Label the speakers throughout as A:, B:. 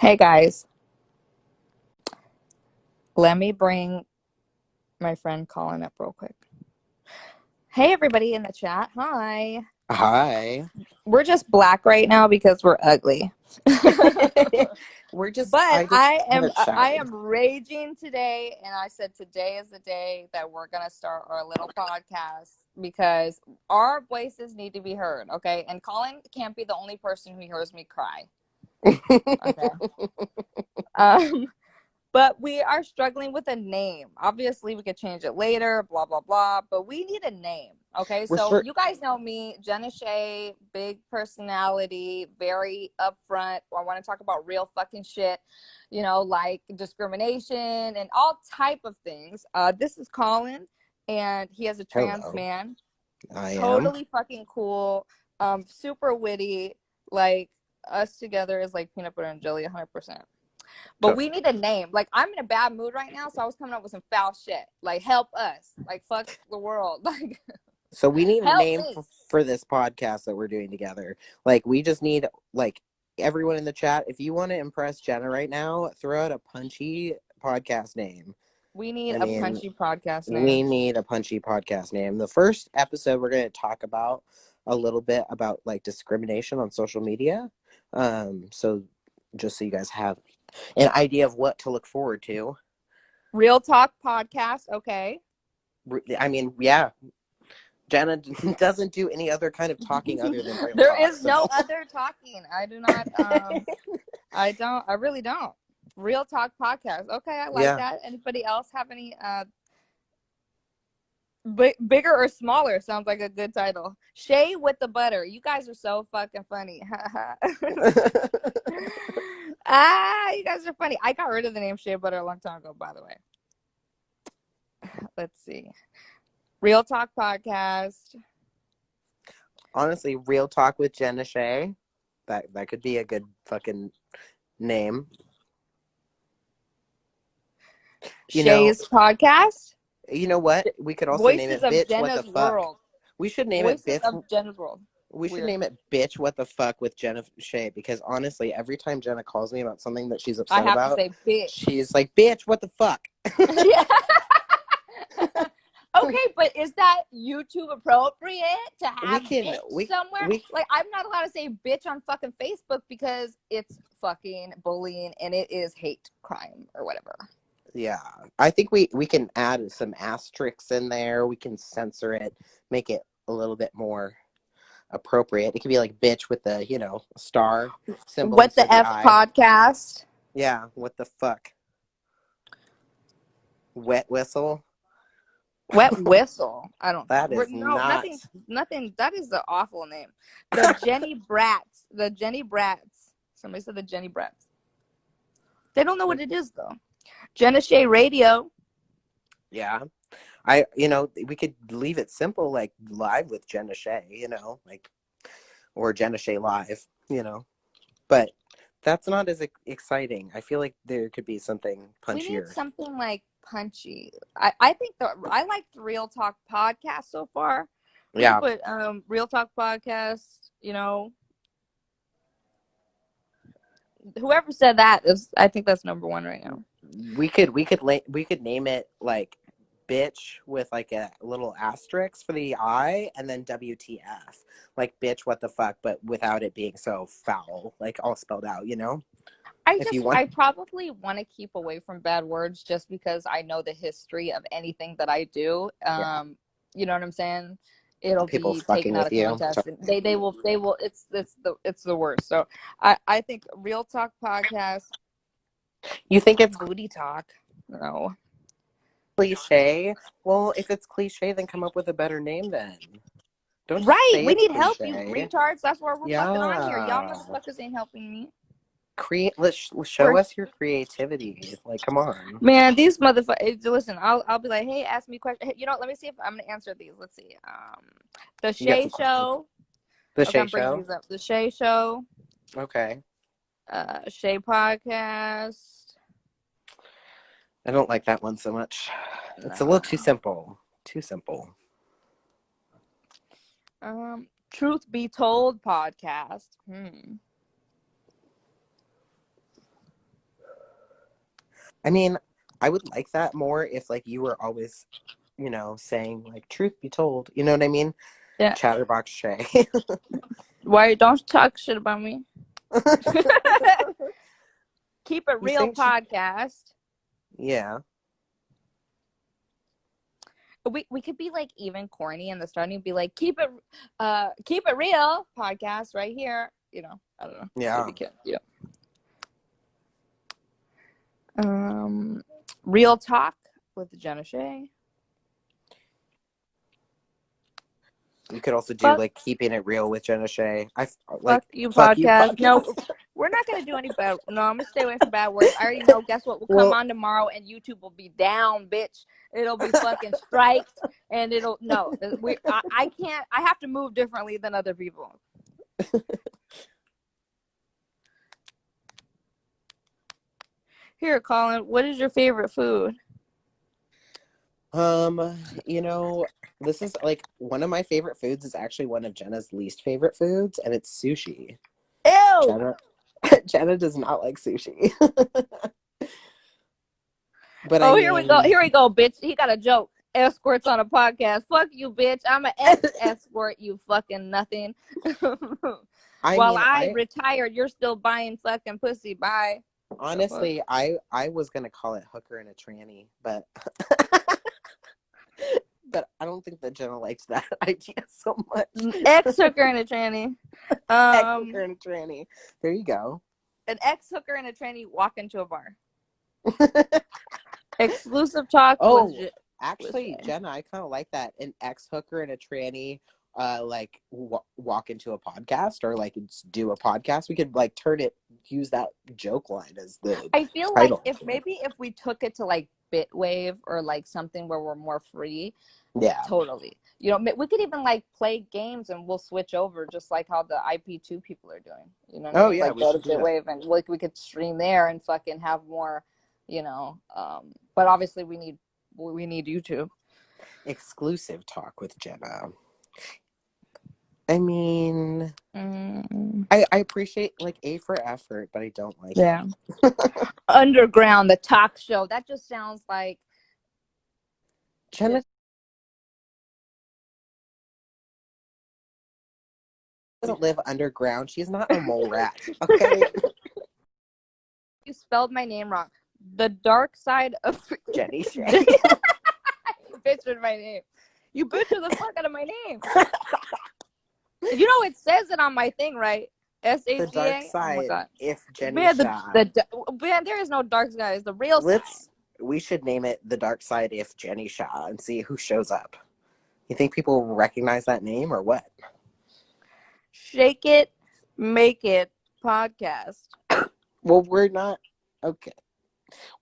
A: Hey guys, let me bring my friend Colin up real quick. Hey everybody in the chat. Hi.
B: Hi.
A: We're just black right now because we're ugly.
B: We're just
A: But
B: I just
A: I am
B: haven't
A: I
B: showered.
A: am raging today, and I said today is the day that we're gonna start our little podcast because our voices need to be heard, okay? And Colin can't be the only person who hears me cry. Okay. Um But we are struggling with a name. Obviously, we could change it later, blah, blah, blah. But we need a name. Okay.
B: We're
A: So
B: sure
A: you guys know me, Jenna Shea, big personality, very upfront. I want to talk about real fucking shit, like discrimination and all type of things. This is Colin, and he has a trans
B: hello.
A: man.
B: I am.
A: Totally fucking cool. Super witty. Like us together is like peanut butter and jelly 100%. But
B: So,
A: we need a name. Like, I'm in a bad mood right now, so I was coming up with some foul shit. Like, help us. Like, fuck the world. Like,
B: so we need a
A: help
B: name
A: me.
B: for this podcast that we're doing together. Like we just need like everyone in the chat. If you want to impress Jenna right now, throw out a punchy podcast name.
A: We need
B: I
A: a
B: mean,
A: punchy podcast
B: we
A: name.
B: need a punchy podcast name. The first episode we're going to talk about a little bit about like discrimination on social media. So just so you guys have an idea of what to look forward to.
A: Real Talk Podcast. Okay.
B: I mean, yeah, Jenna doesn't do any other kind of talking other than real
A: There
B: talk.
A: is
B: So
A: no other talking. I do not, I really don't. Real Talk Podcast. Okay, I like
B: yeah,
A: that. Anybody else have any bigger or smaller sounds like a good title. Shea with the butter. You guys are so fucking funny. You guys are funny. I got rid of the name Shea Butter a long time ago, by the way. Let's see. Real Talk Podcast.
B: honestly, real talk with Jenna Shea. That could be a good fucking name.
A: Shea's Podcast.
B: You know what? We could also name
A: Voices
B: it
A: of
B: "Bitch What the
A: Jenna's
B: Fuck."
A: World.
B: We should name it
A: Voices
B: "Bitch."
A: of Jenna's World.
B: We should
A: Weird.
B: name it "Bitch What the Fuck" with Jenna Shea because honestly, every time Jenna calls me about something that she's
A: I
B: upset
A: have to
B: about,
A: say bitch.
B: she's like, "Bitch, what the fuck?"
A: Yeah. Okay, but is that YouTube appropriate to
B: we
A: have
B: can
A: bitch somewhere?
B: we
A: Like, I'm not allowed to say bitch on fucking Facebook because it's fucking bullying and it is hate crime or whatever.
B: yeah. I think we can add some asterisks in there. We can censor it, make it a little bit more appropriate. It could be like "bitch" with the star symbol
A: What the
B: instead of the
A: F
B: I.
A: podcast?
B: Yeah. What the fuck? Wet whistle.
A: Wet whistle. I don't.
B: That is
A: No,
B: not.
A: nothing. That is the awful name. The Jenny Brats. The Jenny Brats. Somebody said the Jenny Brats. They don't know what it is though. Jenna Shea Radio.
B: Yeah. We could leave it simple, like live with Jenna Shea, like, or Jenna Shea live, but that's not as exciting. I feel like there could be something
A: We need
B: punchier.
A: something like punchy. I think I like the Real Talk podcast so far. We could
B: Yeah.
A: put Real Talk podcast. Whoever said that is, I think that's number one right now.
B: We could name it like "bitch" with like a little asterisk for the I, and then WTF, like "bitch what the fuck," but without it being so foul, like all spelled out, if you want.
A: I probably want to keep away from bad words just because I know the history of anything that I do.
B: Yeah,
A: You know what I'm saying? It'll
B: people
A: be
B: fucking
A: taken out
B: with
A: of
B: you.
A: context. They will. It's the worst. So I think Real Talk podcast.
B: You think it's
A: Booty talk. No.
B: cliche? Well, if it's cliche, then come up with a better name then. Don't just
A: Right.
B: say
A: We
B: it's
A: need help, you
B: cliche.
A: retards. That's why we're fucking on here. Y'all
B: Yeah.
A: motherfuckers ain't helping me.
B: Let's show us your creativity. Like, come on.
A: Man, these motherfuckers. Listen, I'll be like, hey, ask me questions. Hey, let me see if I'm gonna answer these. Let's see. The
B: You got
A: Shea
B: some questions.
A: Show.
B: The
A: Okay,
B: Shea
A: I'm bringing
B: Show.
A: these up. The Shea Show.
B: Okay.
A: Shea Podcast.
B: I don't like that one so much. It's a little too
A: No.
B: simple. Too simple.
A: Truth Be Told Podcast.
B: I mean, I would like that more if like you were always, saying like truth be told. You know what I mean?
A: Yeah.
B: Chatterbox Shea.
A: Why don't talk shit about me? Keep it
B: You
A: real
B: think she?
A: podcast.
B: Yeah.
A: We could be like even corny in the starting, be like keep it real podcast right here. I don't know.
B: Yeah.
A: Maybe can real talk with Jenna Shea.
B: You could also do
A: Fuck
B: like keeping it real with Jenna Shea.
A: fuck
B: Like
A: you
B: fuck you
A: podcast. No,
B: podcast.
A: we're not gonna do any bad. No, I'm gonna stay away from bad words. I already know. Guess what? We'll come
B: Well,
A: on tomorrow and YouTube will be down, bitch. It'll be fucking striked, and it'll no. I can't. I have to move differently than other people. Here, Colin. What is your favorite food?
B: you know, this is like one of my favorite foods is actually one of Jenna's least favorite foods, and it's sushi.
A: Ew.
B: Jenna Jenna does not like sushi. But I
A: Oh, here we go.
B: mean,
A: Here we go, bitch. He got a joke. Escorts on a podcast. Fuck you, bitch. I'm an ex-escort, you fucking nothing.
B: I
A: While
B: mean,
A: I
B: I
A: retired, you're still buying fucking pussy. Bye. The fuck?
B: honestly, I was gonna call it hooker and a tranny, but but I don't think that Jenna likes that idea so much.
A: Ex-hooker and a tranny.
B: Ex hooker and a tranny. There you go.
A: An ex-hooker and a tranny walk into a bar. Exclusive talk with
B: Oh, actually,
A: Shay.
B: Jenna, I kind of like that. An ex hooker and a tranny, like walk into a podcast or like do a podcast. We could like use that joke line as the
A: I feel like
B: title.
A: if we took it to like Bitwave or like something where we're more free,
B: Yeah.
A: totally. We could even like play games and we'll switch over just like how the IP2 people are doing. You know what I
B: Oh
A: mean?
B: yeah,
A: Like
B: we
A: go to
B: should do that.
A: Bitwave and like we could stream there and fucking have more, but obviously we need YouTube.
B: Exclusive talk with Jenna. I mean, I appreciate like A for effort, but I don't like
A: Yeah.
B: it.
A: Underground, the talk show. That just sounds like
B: Jenna doesn't live underground. She's not a mole rat. Okay.
A: you spelled my name wrong. The dark side of
B: Jenny Shea.
A: You butchered my name. You butchered the fuck out of my name. It says it on my thing, right?
B: The dark
A: SHEA. Oh my
B: side,
A: god.
B: if Jenny
A: Man,
B: Shah.
A: man, there is no dark side. It's the real side.
B: We should name it the dark side if Jenny Shah and see who shows up. You think people will recognize that name or what?
A: Shake it, make it podcast.
B: Well, we're not okay.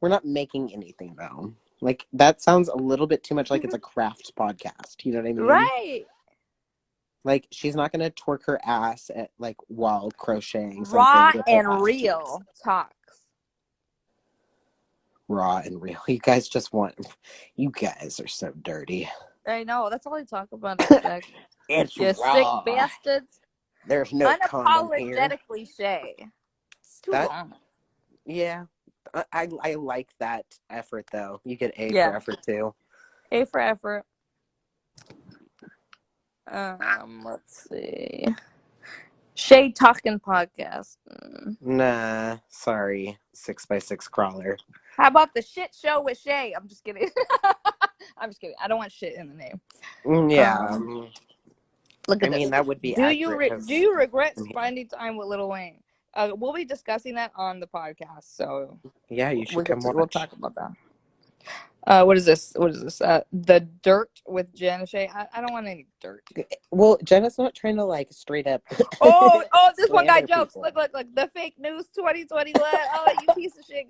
B: We're not making anything though. Like that sounds a little bit too much like it's a craft podcast. You know what I mean?
A: Right.
B: Like she's not gonna twerk her ass at like while crocheting something
A: Raw
B: with her
A: and
B: ass cheeks.
A: real talks.
B: Raw and real. You guys are so dirty.
A: I know. That's all I talk about is sex.
B: It's
A: You sick
B: raw.
A: bastards.
B: There's no condom here.
A: Unapologetically Shay. Too
B: That
A: long.
B: Yeah. I like that effort though. You get A
A: Yeah.
B: for effort too.
A: A for effort. Let's see. Shay Talking Podcast.
B: Nah, sorry. 6x6 crawler.
A: How about the shit show with Shay? I'm just kidding. I'm just kidding. I don't want shit in the name.
B: Yeah.
A: Look at this.
B: That would be accurate.
A: Do you regret spending time with Lil Wayne? We'll be discussing that on the podcast, so
B: Yeah, you should come
A: we'll
B: watch.
A: talk about that. What is this? The dirt with Jenna Shea. I don't want any dirt.
B: Well, Jenna's not trying to like straight up.
A: Oh, this one guy jokes.
B: People.
A: Look. The fake news 2021. Oh, you piece of shit.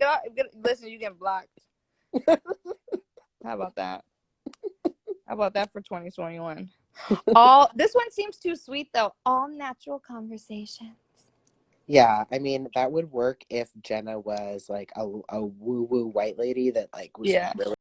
A: Listen, you getting blocked. How about that? How about that for 2021? This one seems too sweet though. All natural conversations.
B: Yeah, that would work if Jenna was like a woo woo white lady that like was really